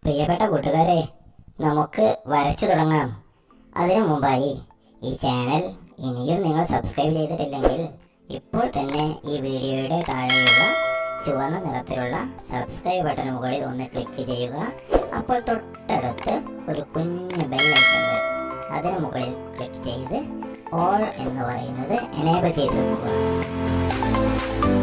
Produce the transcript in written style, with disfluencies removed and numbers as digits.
പ്രിയപ്പെട്ട കൂട്ടുകാരെ, നമുക്ക് വരച്ചു തുടങ്ങാം. അതിനു മുമ്പായി ഈ ചാനൽ ഇനിയും നിങ്ങൾ സബ്സ്ക്രൈബ് ചെയ്തിട്ടില്ലെങ്കിൽ ഇപ്പോൾ തന്നെ ഈ വീഡിയോയുടെ താഴെയുള്ള ചുവന്ന നിറത്തിലുള്ള സബ്സ്ക്രൈബ് ബട്ടൺ മുകളിൽ ഒന്ന് ക്ലിക്ക് ചെയ്യുക. അപ്പോൾ തൊട്ടടുത്ത് ഒരു കുഞ്ഞു ബെൽ ഐക്കൺ വരും. അതിന് മുകളിൽ ക്ലിക്ക് ചെയ്ത് ഓൾ എന്ന് പറയുന്നത് എനേബിൾ ചെയ്ത് വെക്കുക.